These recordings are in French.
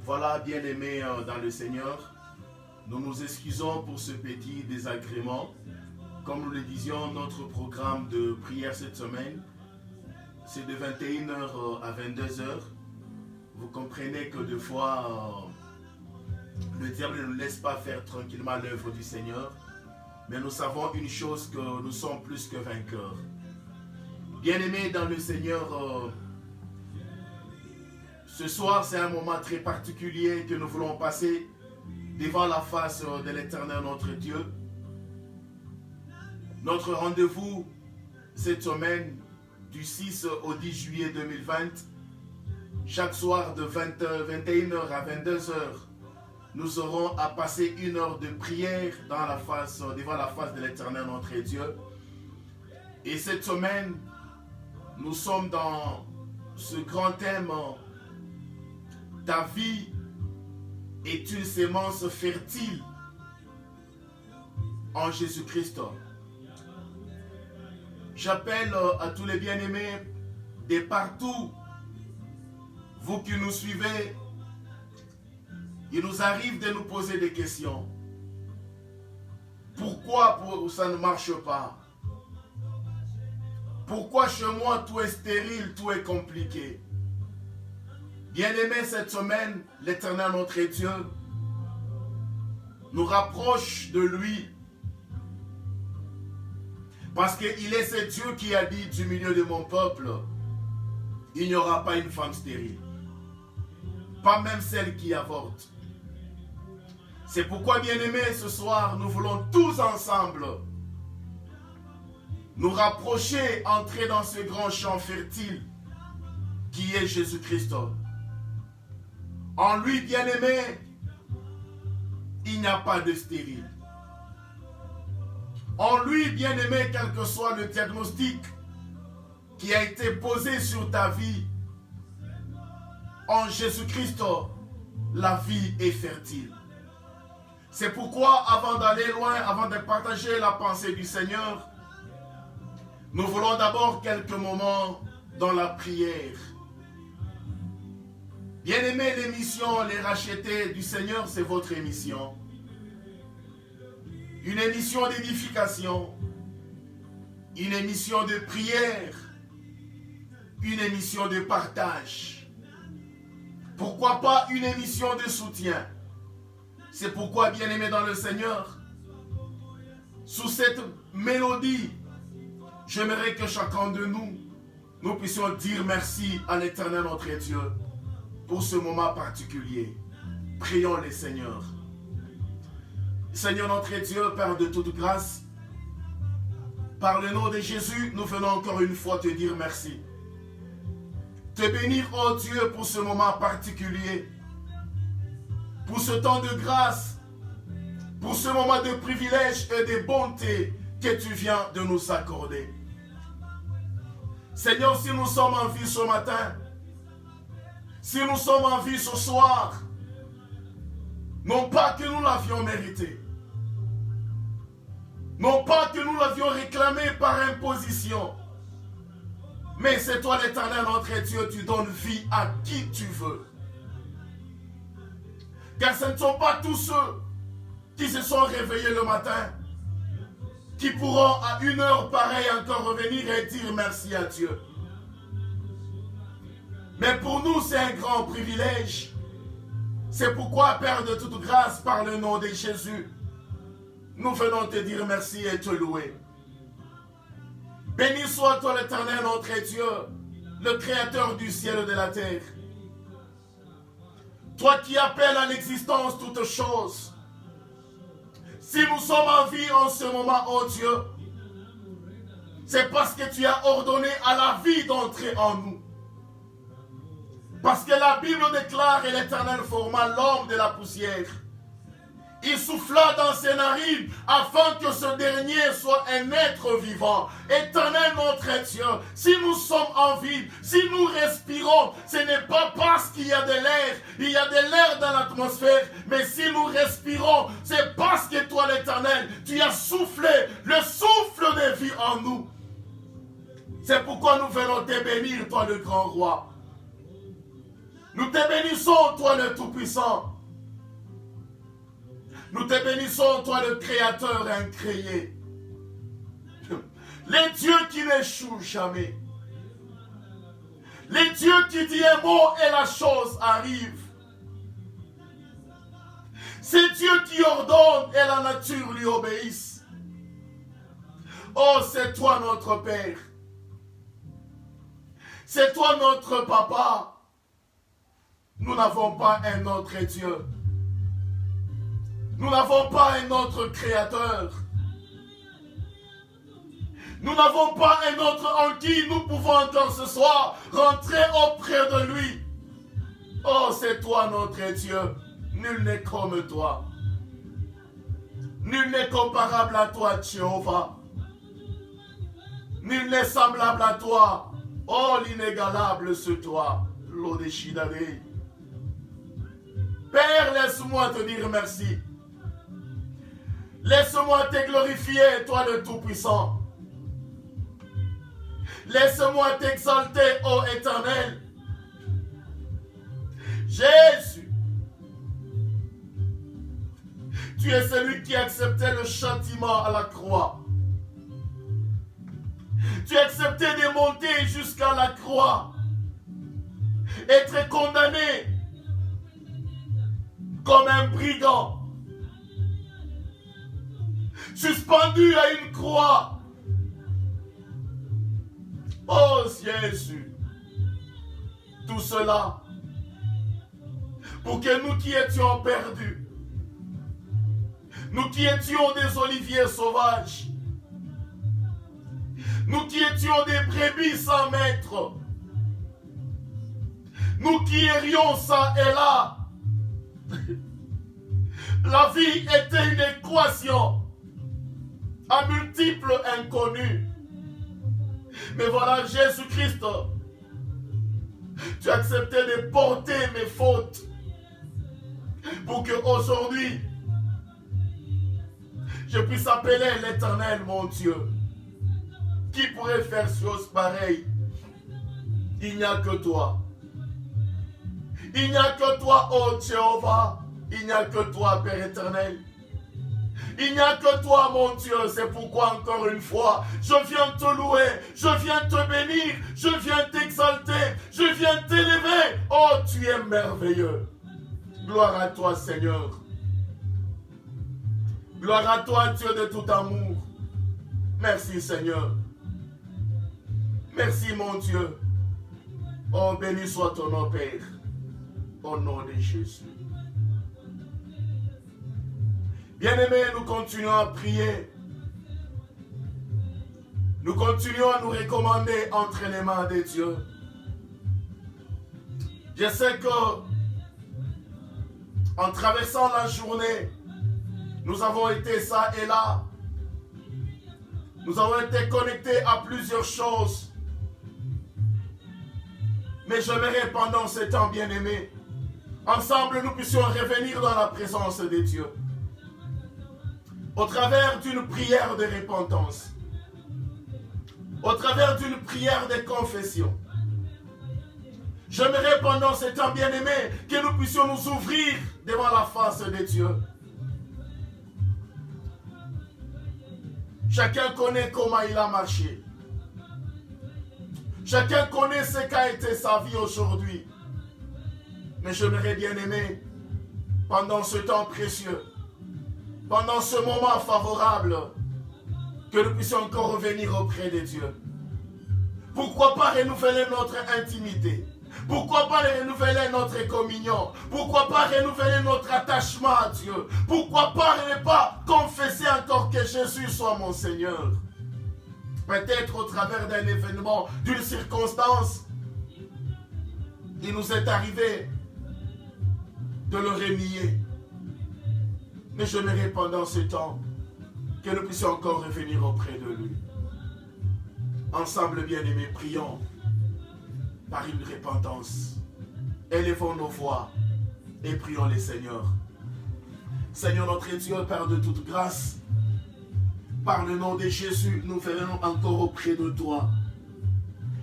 Voilà, bien-aimés dans le Seigneur, nous nous excusons pour ce petit désagrément. Comme nous le disions, notre programme de prière cette semaine, c'est de 21h à 22h. Vous comprenez que des fois, le diable ne nous laisse pas faire tranquillement l'œuvre du Seigneur. Mais nous savons une chose, que nous sommes plus que vainqueurs. Bien-aimés dans le Seigneur, ce soir, c'est un moment très particulier que nous voulons passer devant la face de l'Éternel, notre Dieu. Notre rendez-vous cette semaine, du 6 au 10 juillet 2020, chaque soir de 21h à 22h, nous aurons à passer une heure de prière devant la face de l'Éternel, notre Dieu. Et cette semaine, nous sommes dans ce grand thème. Ta vie est une sémence fertile en Jésus-Christ. J'appelle à tous les bien-aimés de partout, vous qui nous suivez, il nous arrive de nous poser des questions. Pourquoi ça ne marche pas? Pourquoi chez moi tout est stérile, tout est compliqué? Bien-aimés, cette semaine, l'Éternel, notre Dieu, nous rapproche de lui. Parce qu'il est ce Dieu qui a dit du milieu de mon peuple, il n'y aura pas une femme stérile. Pas même celle qui avorte. C'est pourquoi, bien-aimés, ce soir, nous voulons tous ensemble nous rapprocher, entrer dans ce grand champ fertile qui est Jésus-Christ. En lui, bien-aimé, il n'y a pas de stérile. En lui, bien-aimé, quel que soit le diagnostic qui a été posé sur ta vie, en Jésus-Christ, la vie est fertile. C'est pourquoi, avant d'aller loin, avant de partager la pensée du Seigneur, nous voulons d'abord quelques moments dans la prière. Bien-aimés, l'émission Les Rachetés du Seigneur, c'est votre émission. Une émission d'édification, une émission de prière, une émission de partage. Pourquoi pas une émission de soutien? C'est pourquoi, bien-aimés dans le Seigneur, sous cette mélodie, j'aimerais que chacun de nous puissions dire merci à l'Éternel, notre Dieu, pour ce moment particulier. Prions le Seigneur. Seigneur notre Dieu, Père de toute grâce, par le nom de Jésus, nous venons encore une fois te dire merci. Te bénir, oh Dieu, pour ce moment particulier, pour ce temps de grâce, pour ce moment de privilège et de bonté que tu viens de nous accorder. Seigneur, si nous sommes en vie ce matin, si nous sommes en vie ce soir, non pas que nous l'avions mérité, non pas que nous l'avions réclamé par imposition, mais c'est toi l'Éternel, notre Dieu, tu donnes vie à qui tu veux. Car ce ne sont pas tous ceux qui se sont réveillés le matin qui pourront à une heure pareille encore revenir et dire merci à Dieu. Mais pour nous, c'est un grand privilège. C'est pourquoi, Père de toute grâce, par le nom de Jésus, nous venons te dire merci et te louer. Béni soit toi l'Éternel, notre Dieu, le Créateur du ciel et de la terre. Toi qui appelles à l'existence toutes choses. Si nous sommes en vie en ce moment, oh Dieu, c'est parce que tu as ordonné à la vie d'entrer en nous. Parce que la Bible déclare et l'Éternel forma l'homme de la poussière. Il souffla dans ses narines afin que ce dernier soit un être vivant. Éternel notre Dieu, si nous sommes en vie, si nous respirons, ce n'est pas parce qu'il y a de l'air, il y a de l'air dans l'atmosphère, mais si nous respirons, c'est parce que toi l'Éternel, tu as soufflé le souffle de vie en nous. C'est pourquoi nous venons te bénir, toi le grand roi. Nous te bénissons, toi le Tout-Puissant. Nous te bénissons, toi le Créateur incréé. Les dieux qui n'échouent jamais. Les dieux qui disent un mot et la chose arrive. C'est Dieu qui ordonne et la nature lui obéisse. Oh, c'est toi notre Père. C'est toi notre Papa. Nous n'avons pas un autre Dieu. Nous n'avons pas un autre Créateur. Nous n'avons pas un autre en qui nous pouvons encore ce soir rentrer auprès de lui. Oh, c'est toi notre Dieu. Nul n'est comme toi. Nul n'est comparable à toi, Jéhovah. Nul n'est semblable à toi. Oh, l'inégalable, c'est toi. L'Odéchidadé. Père, laisse-moi te dire merci. Laisse-moi te glorifier, toi le Tout-Puissant. Laisse-moi t'exalter, ô Éternel. Jésus, tu es celui qui acceptait le châtiment à la croix. Tu acceptais de monter jusqu'à la croix, être condamné comme un brigand, suspendu à une croix. Oh Jésus, tout cela pour que nous qui étions perdus, nous qui étions des oliviers sauvages, nous qui étions des brebis sans maître, nous qui errions ça et là, la vie était une équation à multiples inconnus. Mais voilà, Jésus-Christ, tu as accepté de porter mes fautes pour qu'aujourd'hui, je puisse appeler l'Éternel, mon Dieu. Qui pourrait faire chose pareille? Il n'y a que toi. Il n'y a que toi, ô Jéhovah. Il n'y a que toi, Père éternel. Il n'y a que toi, mon Dieu. C'est pourquoi, encore une fois, je viens te louer, je viens te bénir, je viens t'exalter, je viens t'élever. Oh, tu es merveilleux. Gloire à toi, Seigneur. Gloire à toi, Dieu de tout amour. Merci, Seigneur. Merci, mon Dieu. Oh, béni soit ton nom, Père. Au nom de Jésus. Bien-aimés, nous continuons à prier. Nous continuons à nous recommander entre les mains de Dieu. Je sais que en traversant la journée, nous avons été ça et là. Nous avons été connectés à plusieurs choses. Mais j'aimerais pendant ce temps, bien-aimé, ensemble nous puissions revenir dans la présence de Dieu. Au travers d'une prière de repentance. Au travers d'une prière de confession. J'aimerais pendant ce temps, bien-aimé, que nous puissions nous ouvrir devant la face de Dieu. Chacun connaît comment il a marché. Chacun connaît ce qu'a été sa vie aujourd'hui. Mais j'aimerais, bien-aimé, pendant ce temps précieux, pendant ce moment favorable, que nous puissions encore revenir auprès de Dieu. Pourquoi pas renouveler notre intimité? Pourquoi pas renouveler notre communion? Pourquoi pas renouveler notre attachement à Dieu? Pourquoi pas ne pas confesser encore que Jésus soit mon Seigneur? Peut-être au travers d'un événement, d'une circonstance, il nous est arrivé de le renier. Mais j'aimerais pendant ce temps que nous puissions encore revenir auprès de lui. Ensemble, bien-aimés, prions par une repentance. Élevons nos voix et prions le Seigneur. Seigneur notre Dieu, Père de toute grâce, par le nom de Jésus, nous venons encore auprès de toi.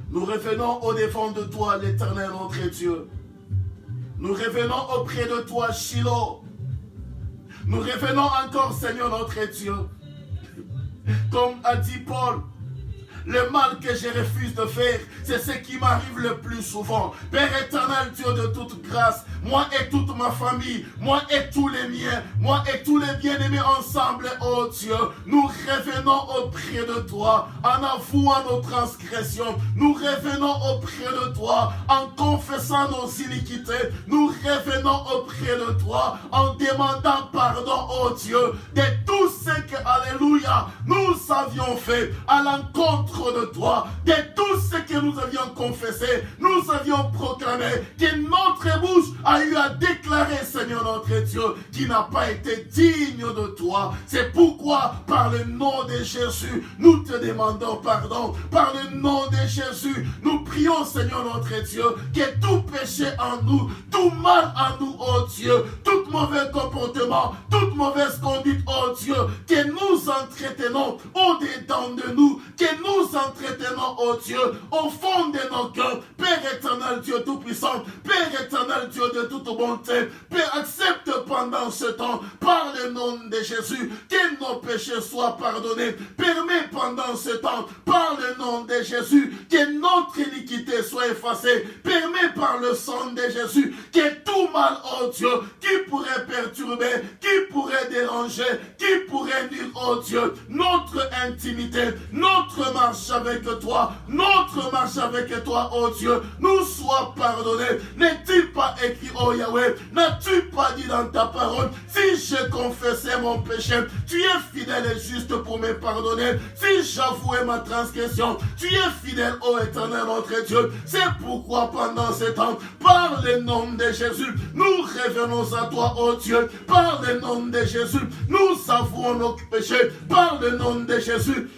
Nous revenons au devant de toi, l'Éternel notre Dieu. Nous revenons auprès de toi, Shiloh. Nous revenons encore, Seigneur notre Dieu. Comme a dit Paul, le mal que je refuse de faire, c'est ce qui m'arrive le plus souvent. Père éternel, Dieu de toute grâce, moi et toute ma famille, moi et tous les miens, moi et tous les bien-aimés ensemble, oh Dieu, nous revenons auprès de toi en avouant nos transgressions. Nous revenons auprès de toi en confessant nos iniquités. Nous revenons auprès de toi en demandant pardon, oh Dieu, de tout ce que, alléluia, nous avions fait à l'encontre de toi, de tout ce que nous avions confessé, nous avions proclamé, que notre bouche a eu à déclarer, Seigneur notre Dieu, qui n'a pas été digne de toi. C'est pourquoi, par le nom de Jésus, nous te demandons pardon. Par le nom de Jésus, nous prions, Seigneur notre Dieu, que tout péché en nous, tout mal en nous, oh Dieu, tout mauvais comportement, toute mauvaise conduite, oh Dieu, que nous entretenons au-dedans de nous, que nous entretenons, oh Dieu, au fond de nos cœurs. Père éternel, Dieu tout-puissant, Père éternel, Dieu de toute bonté, Père, accepte pendant ce temps, par le nom de Jésus, que nos péchés soient pardonnés. Permets pendant ce temps, par le nom de Jésus, que notre iniquité soit effacée. Permets par le sang de Jésus, que tout mal, oh Dieu, qui pourrait perturber, qui pourrait déranger, qui pourrait nuire, oh Dieu, notre intimité, notre marche avec toi, notre marche avec toi, oh Dieu, nous soit pardonné. N'est-il pas écrit, oh Yahweh, n'as-tu pas dit dans ta parole, si je confessais mon péché, tu es fidèle et juste pour me pardonner. Si j'avouais ma transgression, tu es fidèle, ô éternel notre Dieu. C'est pourquoi pendant ce temps, par le nom de Jésus, nous revenons à toi, ô Dieu. Par le nom de Jésus, nous avouons nos péchés. Par le nom de Jésus,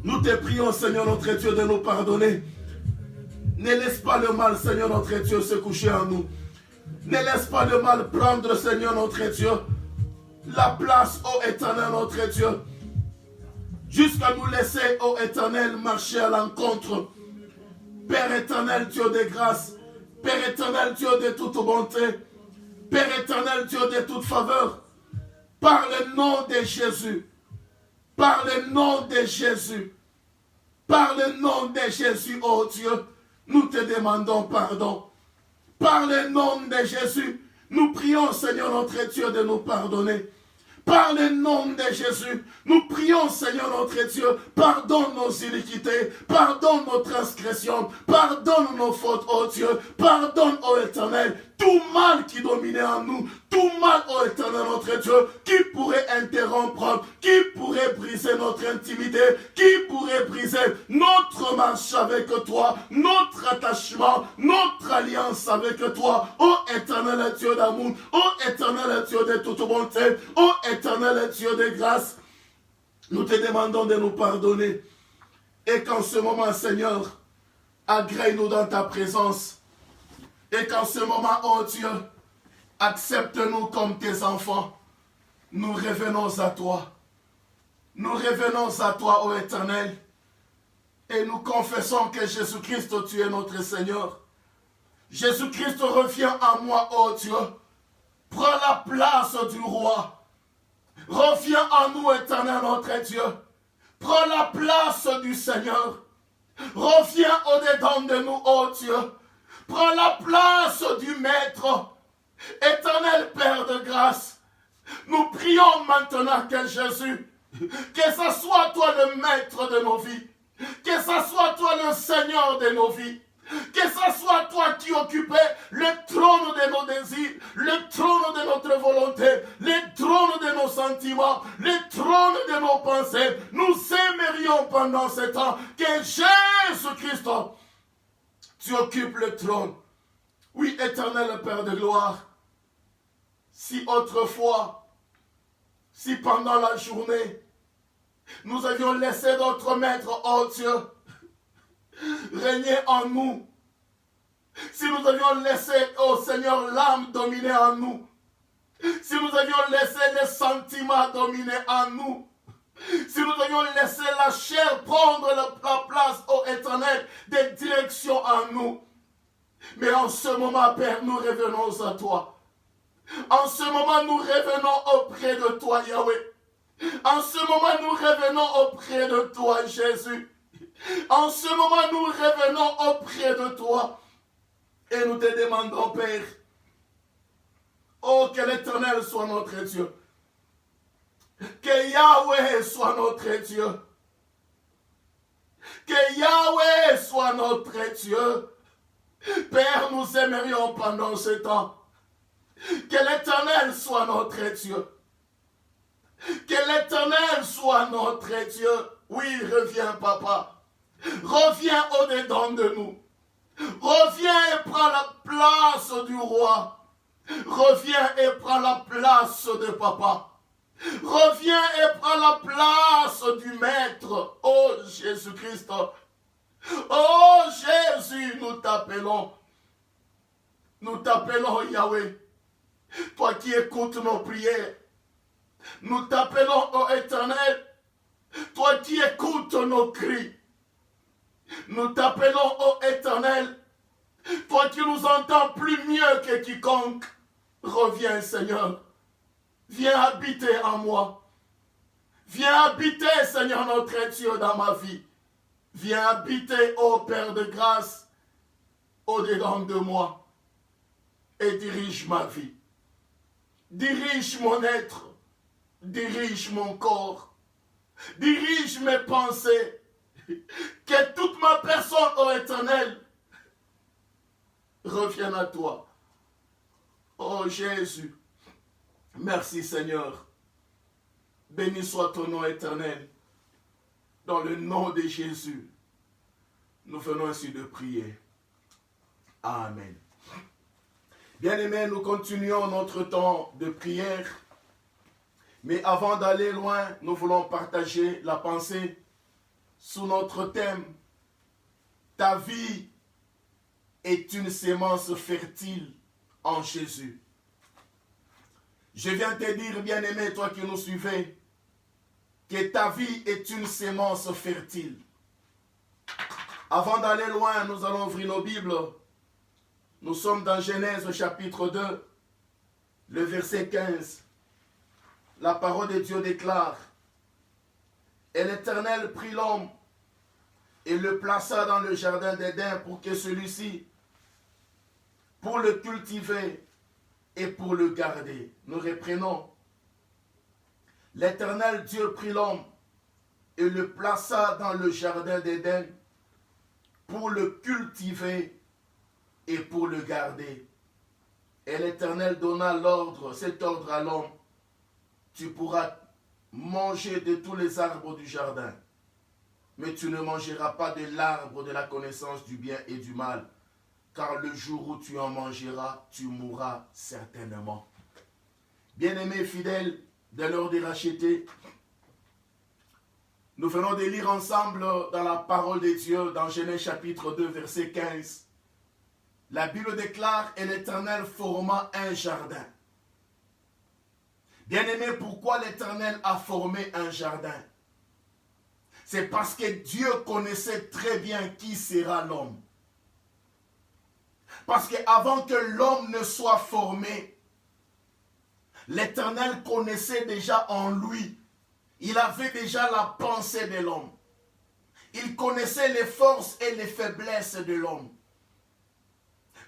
nous te prions, Seigneur notre Dieu, de nous pardonner. Ne laisse pas le mal, Seigneur notre Dieu, se coucher en nous. Ne laisse pas le mal prendre, Seigneur notre Dieu, la place, ô éternel notre Dieu, jusqu'à nous laisser, ô éternel, marcher à l'encontre. Père éternel, Dieu de grâce, Père éternel, Dieu de toute bonté, Père éternel, Dieu de toute faveur, par le nom de Jésus, par le nom de Jésus, par le nom de Jésus, ô Dieu, nous te demandons pardon. Par le nom de Jésus, nous prions, Seigneur notre Dieu, de nous pardonner. Par le nom de Jésus, nous prions, Seigneur notre Dieu, pardonne nos iniquités, pardonne nos transgressions, pardonne nos fautes, ô Dieu, pardonne, ô Éternel, tout mal qui dominait en nous, tout mal, ô Éternel notre Dieu, qui pourrait interrompre, qui pourrait briser notre intimité, qui pourrait briser notre marche avec toi, notre attachement, notre alliance avec toi, ô Éternel Dieu d'amour, ô Éternel Dieu de toute bonté, ô Éternel Dieu de grâce. Nous te demandons de nous pardonner et qu'en ce moment, Seigneur, agrée-nous dans ta présence et qu'en ce moment, oh Dieu, accepte-nous comme tes enfants. Nous revenons à toi. Nous revenons à toi, ô Éternel, et nous confessons que Jésus-Christ, tu es notre Seigneur. Jésus-Christ revient à moi, ô Dieu. Prends la place du roi. Reviens en nous, Éternel notre Dieu. Prends la place du Seigneur. Reviens au-dedans de nous, ô Dieu. Prends la place du Maître. Éternel Père de grâce, nous prions maintenant que Jésus, que ce soit toi le Maître de nos vies, que ce soit toi le Seigneur de nos vies, que ce soit toi qui occupais le trône de nos désirs, le trône de notre volonté, le trône de nos sentiments, le trône de nos pensées. Nous aimerions pendant ce temps que Jésus-Christ, tu occupes le trône. Oui, éternel Père de gloire, si autrefois, si pendant la journée, nous avions laissé notre Maître, oh Dieu, régner en nous, si nous avions laissé, oh Seigneur, l'âme dominer en nous, si nous avions laissé les sentiments dominer en nous, si nous avions laissé la chair prendre la place, ô Éternel, des directions en nous, Mais en ce moment, Père, nous revenons à toi. En ce moment, nous revenons auprès de toi, Yahweh. En ce moment, nous revenons auprès de toi, Jésus. En ce moment, nous revenons auprès de toi. Et nous te demandons, Père, oh, que l'Éternel soit notre Dieu. Que Yahweh soit notre Dieu. Que Yahweh soit notre Dieu. Père, nous aimerions pendant ce temps. Que l'Éternel soit notre Dieu. Que l'Éternel soit notre Dieu. Oui, reviens, Papa. Reviens au-dedans de nous. Reviens et prends la place du roi. Reviens et prends la place de Papa. Reviens et prends la place du Maître. Oh Jésus-Christ. Oh Jésus, nous t'appelons. Nous t'appelons Yahweh. Toi qui écoutes nos prières. Nous t'appelons, ô Éternel. Toi qui écoutes nos cris. Nous t'appelons, ô Éternel. Toi qui nous entends plus mieux que quiconque. Reviens, Seigneur. Viens habiter en moi. Viens habiter, Seigneur notre Dieu, dans ma vie. Viens habiter, ô Père de grâce, au-dedans de moi. Et dirige ma vie. Dirige mon être. Dirige mon corps. Dirige mes pensées. Que toute ma personne, ô Éternel, revienne à toi. Oh Jésus, merci Seigneur. Béni soit ton nom éternel. Dans le nom de Jésus, nous venons ainsi de prier. Amen. Bien-aimés, nous continuons notre temps de prière. Mais avant d'aller loin, nous voulons partager la pensée sous notre thème. Ta vie est une sémence fertile en Jésus. Je viens te dire, bien-aimé, toi qui nous suivez, que ta vie est une sémence fertile. Avant d'aller loin, nous allons ouvrir nos Bibles. Nous sommes dans Genèse chapitre 2, le verset 15. La parole de Dieu déclare: Et l'Éternel prit l'homme et le plaça dans le jardin d'Éden pour que celui-ci, pour le cultiver et pour le garder. Nous reprenons. L'Éternel Dieu prit l'homme et le plaça dans le jardin d'Éden pour le cultiver et pour le garder. Et l'Éternel donna l'ordre, cet ordre à l'homme: tu pourras manger de tous les arbres du jardin, mais tu ne mangeras pas de l'arbre de la connaissance du bien et du mal, car le jour où tu en mangeras, tu mourras certainement. Bien-aimés fidèles de l'heure de racheter, nous venons de lire ensemble dans la parole de Dieu, dans Genèse chapitre 2, verset 15. La Bible déclare: et l'Éternel forma un jardin. Bien-aimés, pourquoi l'Éternel a formé un jardin? C'est parce que Dieu connaissait très bien qui sera l'homme. Parce qu'avant que l'homme ne soit formé, l'Éternel connaissait déjà en lui. Il avait déjà la pensée de l'homme. Il connaissait les forces et les faiblesses de l'homme.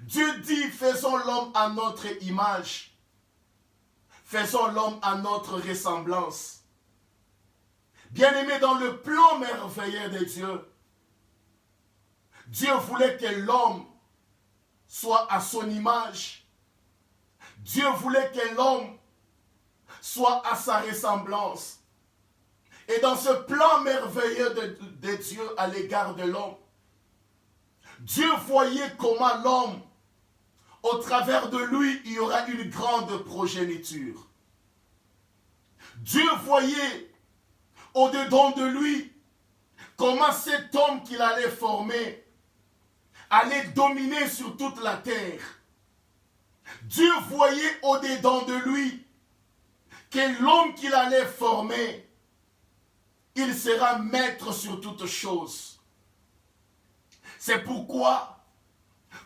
Dieu dit: faisons l'homme à notre image. Faisons l'homme à notre ressemblance. Bien-aimé, dans le plan merveilleux de Dieu, Dieu voulait que l'homme soit à son image. Dieu voulait que l'homme soit à sa ressemblance. Et dans ce plan merveilleux de Dieu à l'égard de l'homme, Dieu voyait comment l'homme, au travers de lui, il y aura une grande progéniture. Dieu voyait au-dedans de lui comment cet homme qu'il allait former allait dominer sur toute la terre. Dieu voyait au-dedans de lui que l'homme qu'il allait former, il sera maître sur toutes choses. C'est pourquoi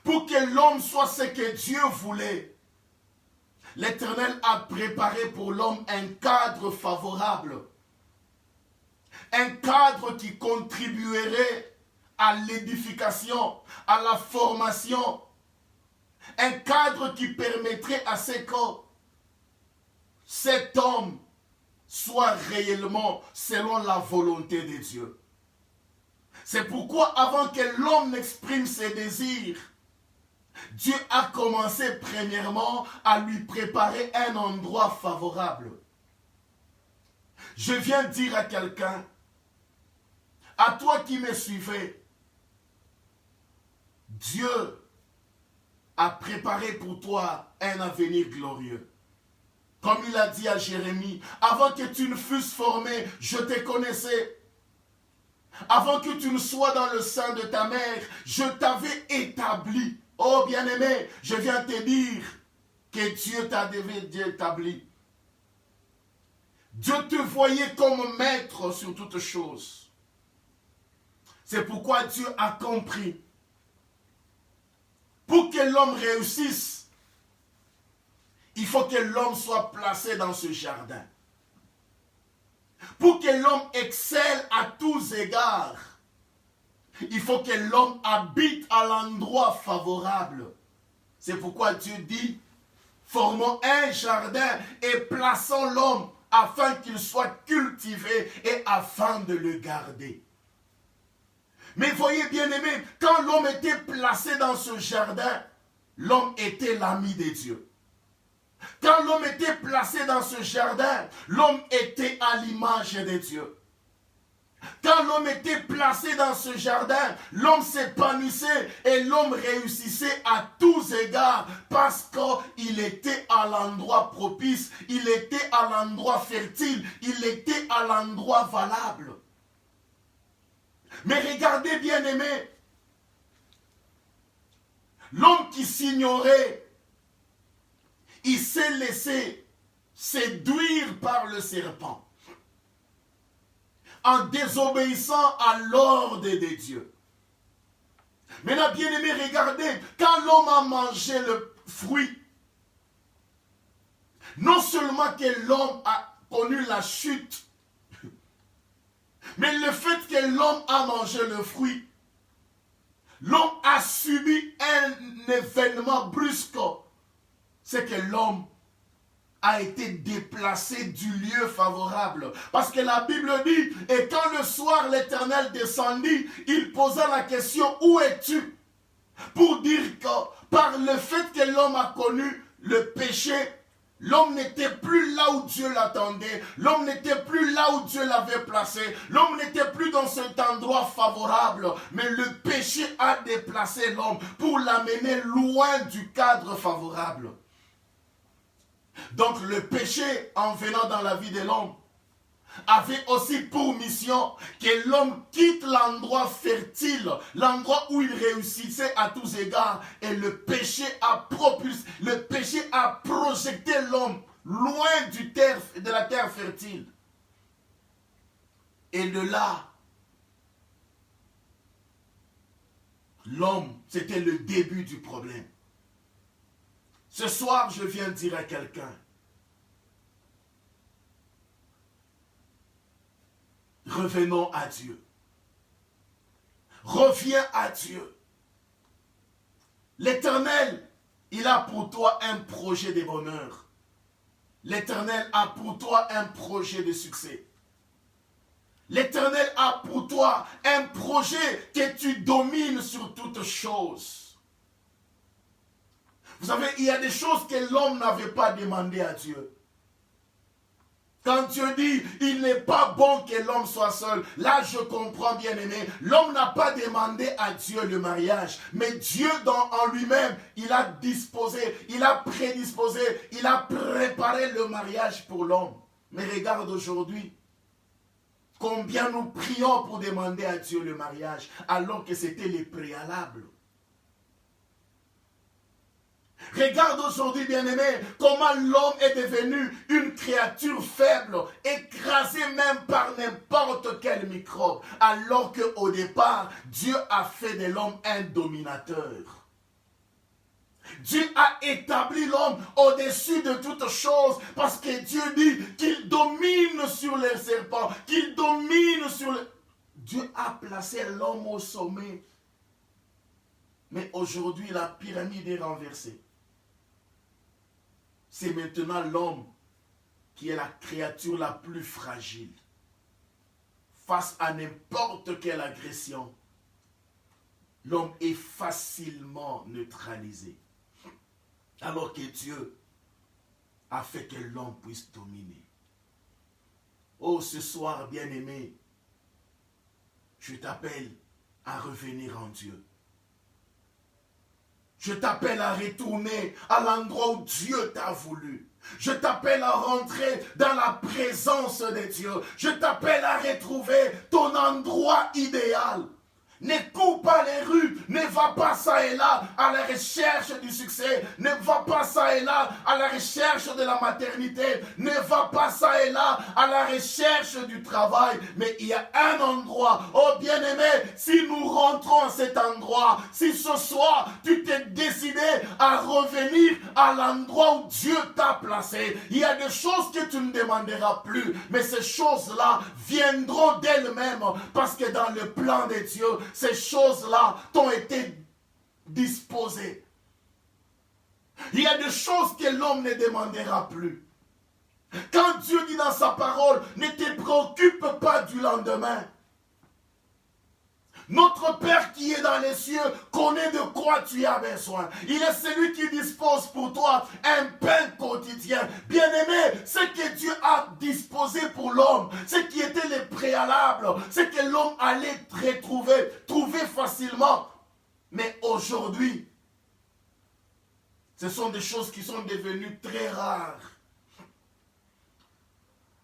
pour que l'homme soit ce que Dieu voulait, l'Éternel a préparé pour l'homme un cadre favorable. Un cadre qui contribuerait à l'édification, à la formation. Un cadre qui permettrait à ce que cet homme soit réellement selon la volonté de Dieu. C'est pourquoi avant que l'homme n'exprime ses désirs, Dieu a commencé premièrement à lui préparer un endroit favorable. Je viens dire à quelqu'un, à toi qui me suivais, Dieu a préparé pour toi un avenir glorieux. Comme il a dit à Jérémie, avant que tu ne fusses formé, je te connaissais. Avant que tu ne sois dans le sein de ta mère, je t'avais établi. Oh bien-aimé, je viens te dire que Dieu t'a établi. Dieu te voyait comme maître sur toutes choses. C'est pourquoi Dieu a compris. Pour que l'homme réussisse, il faut que l'homme soit placé dans ce jardin. Pour que l'homme excelle à tous égards, il faut que l'homme habite à l'endroit favorable. C'est pourquoi Dieu dit, formons un jardin et plaçons l'homme afin qu'il soit cultivé et afin de le garder. Mais voyez bien aimé, quand l'homme était placé dans ce jardin, l'homme était l'ami de Dieu. Quand l'homme était placé dans ce jardin, l'homme était à l'image de Dieu. Quand l'homme était placé dans ce jardin, l'homme s'épanouissait et l'homme réussissait à tous égards parce qu'il était à l'endroit propice, il était à l'endroit fertile, il était à l'endroit valable. Mais regardez bien aimé, l'homme qui s'ignorait, il s'est laissé séduire par le serpent en désobéissant à l'ordre de Dieu. Maintenant, bien aimé, regardez, quand l'homme a mangé le fruit, non seulement que l'homme a connu la chute, mais le fait que l'homme a mangé le fruit, l'homme a subi un événement brusque. C'est que l'homme a été déplacé du lieu favorable. Parce que la Bible dit, et quand le soir l'Éternel descendit, il posa la question, où es-tu? Pour dire que par le fait que l'homme a connu le péché, l'homme n'était plus là où Dieu l'attendait. L'homme n'était plus là où Dieu l'avait placé. L'homme n'était plus dans cet endroit favorable. Mais le péché a déplacé l'homme pour l'amener loin du cadre favorable. Donc le péché, en venant dans la vie de l'homme, avait aussi pour mission que l'homme quitte l'endroit fertile, l'endroit où il réussissait à tous égards, et le péché a projeté l'homme loin de la terre fertile. Et de là, l'homme, c'était le début du problème. Ce soir, je viens dire à quelqu'un, revenons à Dieu. Reviens à Dieu. L'Éternel, il a pour toi un projet de bonheur. L'Éternel a pour toi un projet de succès. L'Éternel a pour toi un projet que tu domines sur toutes choses. Vous savez, il y a des choses que l'homme n'avait pas demandé à Dieu. Quand Dieu dit, il n'est pas bon que l'homme soit seul, là je comprends bien aimé, l'homme n'a pas demandé à Dieu le mariage, mais Dieu en lui-même, il a disposé, il a prédisposé, il a préparé le mariage pour l'homme. Mais regarde aujourd'hui, combien nous prions pour demander à Dieu le mariage, alors que c'était les préalables. Regarde aujourd'hui, bien-aimé, comment l'homme est devenu une créature faible, écrasée même par n'importe quel microbe, alors qu'au départ, Dieu a fait de l'homme un dominateur. Dieu a établi l'homme au-dessus de toutes choses parce que Dieu dit qu'il domine sur les serpents, qu'il domine sur les... Dieu a placé l'homme au sommet. Mais aujourd'hui, la pyramide est renversée. C'est maintenant l'homme qui est la créature la plus fragile. Face à n'importe quelle agression, l'homme est facilement neutralisé. Alors que Dieu a fait que l'homme puisse dominer. Oh, ce soir, bien-aimé, je t'appelle à revenir en Dieu. Je t'appelle à retourner à l'endroit où Dieu t'a voulu. Je t'appelle à rentrer dans la présence de Dieu. Je t'appelle à retrouver ton endroit idéal. Ne cours pas les rues, ne va pas ça et là à la recherche du succès, ne va pas ça et là à la recherche de la maternité, ne va pas ça et là à la recherche du travail, mais il y a un endroit, oh bien-aimé, si nous rentrons à cet endroit, si ce soir tu t'es décidé à revenir à l'endroit où Dieu t'a placé, il y a des choses que tu ne demanderas plus, mais ces choses-là viendront d'elles-mêmes, parce que dans le plan de Dieu, ces choses-là t'ont été disposées. Il y a des choses que l'homme ne demandera plus. Quand Dieu dit dans sa parole, ne te préoccupe pas du lendemain. Notre Père qui est dans les cieux connaît de quoi tu as besoin. Il est celui qui dispose pour toi un pain quotidien. Bien-aimé, ce que Dieu a disposé pour l'homme, ce qui était le préalable, ce que l'homme allait trouver facilement. Mais aujourd'hui, ce sont des choses qui sont devenues très rares.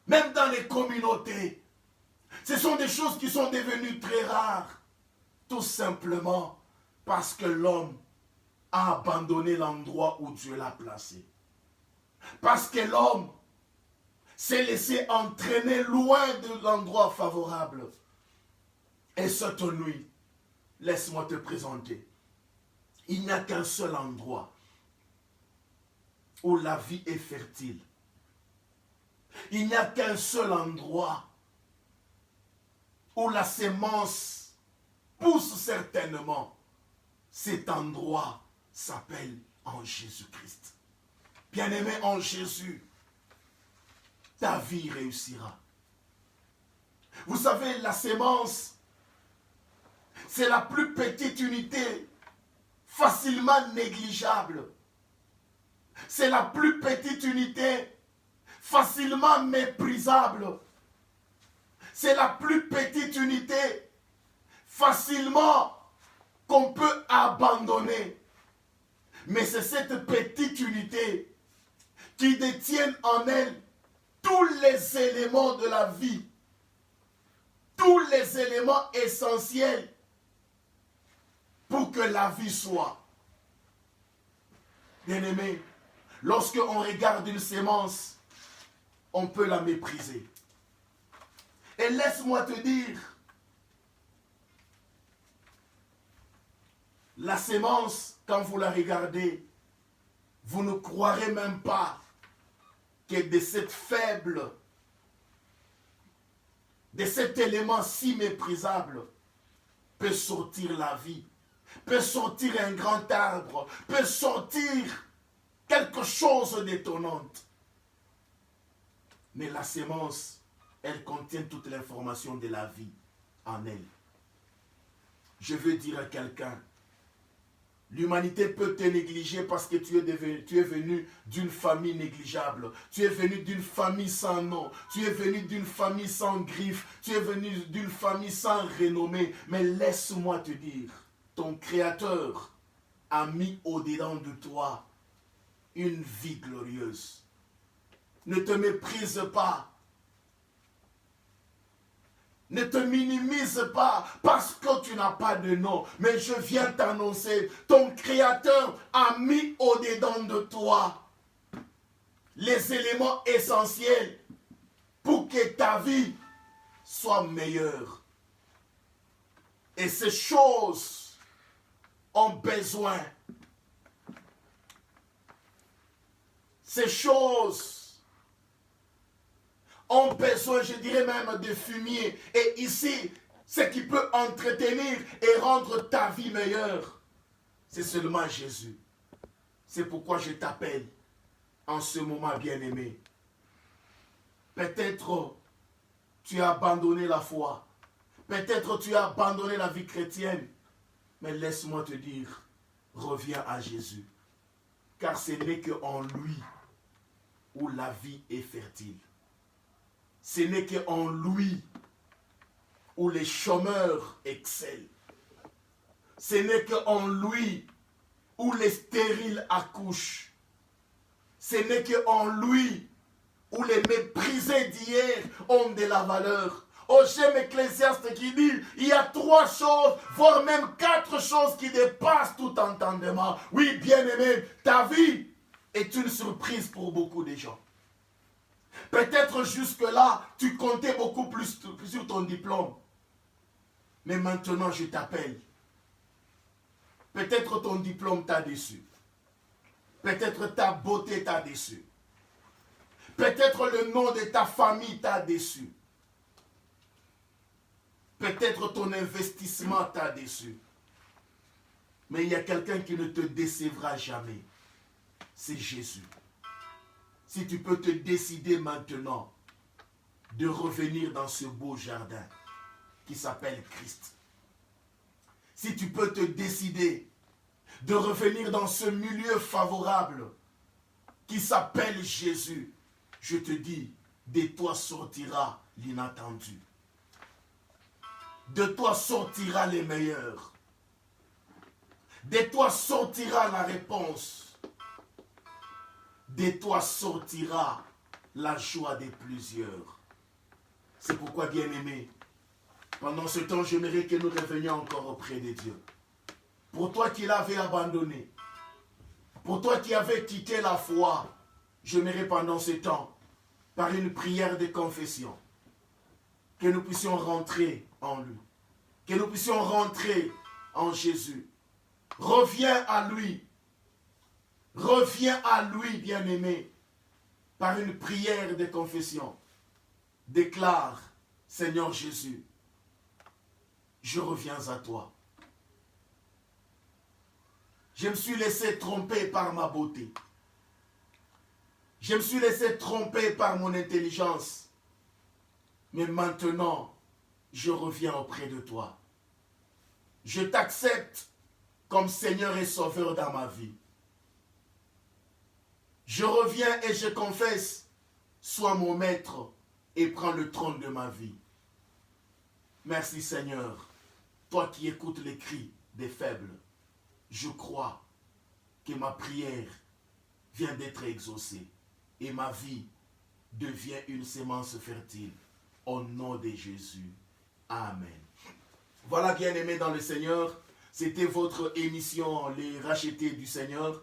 Même dans les communautés, ce sont des choses qui sont devenues très rares. Tout simplement parce que l'homme a abandonné l'endroit où Dieu l'a placé. Parce que l'homme s'est laissé entraîner loin de l'endroit favorable. Et cette nuit, laisse-moi te présenter. Il n'y a qu'un seul endroit où la vie est fertile. Il n'y a qu'un seul endroit où la sémence pousse certainement. Cet endroit s'appelle en Jésus-Christ. Bien-aimé en Jésus, ta vie réussira. Vous savez, la sémence, c'est la plus petite unité, facilement négligeable. C'est la plus petite unité, facilement méprisable. C'est la plus petite unité, facilement qu'on peut abandonner. Mais c'est cette petite unité qui détient en elle tous les éléments de la vie, tous les éléments essentiels pour que la vie soit. Bien-aimé, lorsque on regarde une sémence, on peut la mépriser. Et laisse-moi te dire, la sémence, quand vous la regardez, vous ne croirez même pas que de cette faible, de cet élément si méprisable, peut sortir la vie, peut sortir un grand arbre, peut sortir quelque chose d'étonnant. Mais la sémence, elle contient toute l'information de la vie en elle. Je veux dire à quelqu'un, l'humanité peut te négliger parce que tu es venu d'une famille négligeable. Tu es venu d'une famille sans nom. Tu es venu d'une famille sans griffes. Tu es venu d'une famille sans renommée. Mais laisse-moi te dire, ton Créateur a mis au-dedans de toi une vie glorieuse. Ne te méprise pas. Ne te minimise pas parce que tu n'as pas de nom. Mais je viens t'annoncer, ton Créateur a mis au-dedans de toi les éléments essentiels pour que ta vie soit meilleure. Et ces choses ont besoin ces choses ont besoin, je dirais même, de fumier. Et ici, ce qui peut entretenir et rendre ta vie meilleure, c'est seulement Jésus. C'est pourquoi je t'appelle en ce moment, bien-aimé. Peut-être tu as abandonné la foi. Peut-être tu as abandonné la vie chrétienne. Mais laisse-moi te dire, reviens à Jésus. Car ce n'est qu'en lui où la vie est fertile. Ce n'est qu'en lui où les chômeurs excellent. Ce n'est qu'en lui où les stériles accouchent. Ce n'est qu'en lui où les méprisés d'hier ont de la valeur. Oh, j'aime Ecclésiaste qui dit, il y a 3 choses, voire même 4 choses qui dépassent tout entendement. Oui, bien-aimé, ta vie est une surprise pour beaucoup de gens. Peut-être jusque-là, tu comptais beaucoup plus sur ton diplôme. Mais maintenant, je t'appelle. Peut-être ton diplôme t'a déçu. Peut-être ta beauté t'a déçu. Peut-être le nom de ta famille t'a déçu. Peut-être ton investissement t'a déçu. Mais il y a quelqu'un qui ne te décevra jamais. C'est Jésus. Si tu peux te décider maintenant de revenir dans ce beau jardin qui s'appelle Christ. Si tu peux te décider de revenir dans ce milieu favorable qui s'appelle Jésus, je te dis, de toi sortira l'inattendu. De toi sortira les meilleurs. De toi sortira la réponse. De toi sortira la joie des plusieurs. C'est pourquoi, bien-aimé, pendant ce temps, j'aimerais que nous revenions encore auprès de Dieu. Pour toi qui l'avais abandonné, pour toi qui avais quitté la foi, j'aimerais pendant ce temps, par une prière de confession, que nous puissions rentrer en lui, que nous puissions rentrer en Jésus. Reviens à lui, bien-aimé, par une prière de confession. Déclare, Seigneur Jésus, je reviens à toi. Je me suis laissé tromper par ma beauté. Je me suis laissé tromper par mon intelligence. Mais maintenant, je reviens auprès de toi. Je t'accepte comme Seigneur et Sauveur dans ma vie. Je reviens et je confesse, sois mon maître et prends le trône de ma vie. Merci Seigneur, toi qui écoutes les cris des faibles. Je crois que ma prière vient d'être exaucée et ma vie devient une sémence fertile. Au nom de Jésus. Amen. Voilà, bien-aimés dans le Seigneur, c'était votre émission Les Rachetés du Seigneur.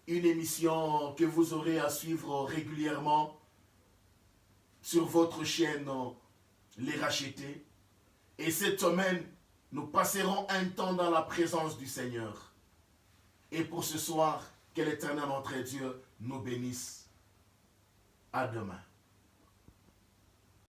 Une émission que vous aurez à suivre régulièrement sur votre chaîne Les Rachetés. Et cette semaine, nous passerons un temps dans la présence du Seigneur. Et pour ce soir, que l'Éternel notre Dieu nous bénisse. À demain.